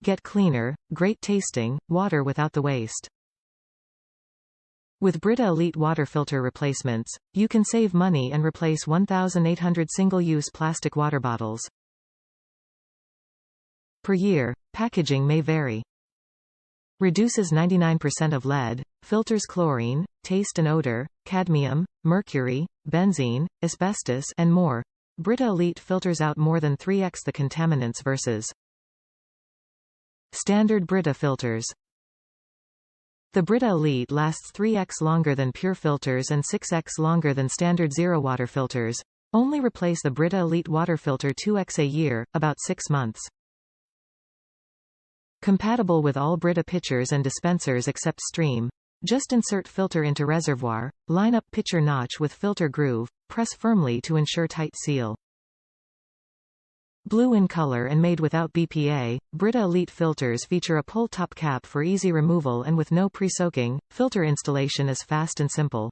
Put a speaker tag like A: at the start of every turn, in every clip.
A: get cleaner, great tasting, water without the waste. With Brita Elite water filter replacements, you can save money and replace 1,800 single-use plastic water bottles per year. Packaging may vary. Reduces 99% of lead, filters chlorine, taste and odor, cadmium, mercury, benzene, asbestos, and more. Brita Elite filters out more than 3x the contaminants versus standard Brita filters. The Brita Elite lasts 3x longer than pure filters and 6x longer than standard ZeroWater filters. Only replace the Brita Elite water filter 2x a year, about 6 months. Compatible with all Brita pitchers and dispensers except stream. Just insert filter into reservoir, line up pitcher notch with filter groove, press firmly to ensure tight seal. Blue in color and made without BPA, Brita Elite filters feature a pull top cap for easy removal and with no pre-soaking. Filter installation is fast and simple.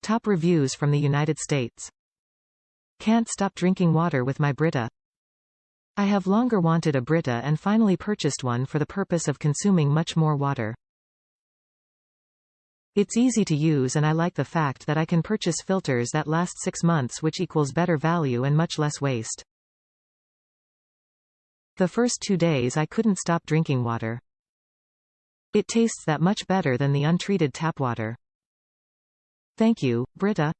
A: Top reviews from the United States. Can't stop drinking water with my Brita. I have longer wanted a Brita and finally purchased one for the purpose of consuming much more water. It's easy to use and I like the fact that I can purchase filters that last 6 months, which equals better value and much less waste. The first 2 days I couldn't stop drinking water. It tastes that much better than the untreated tap water. Thank you, Brita.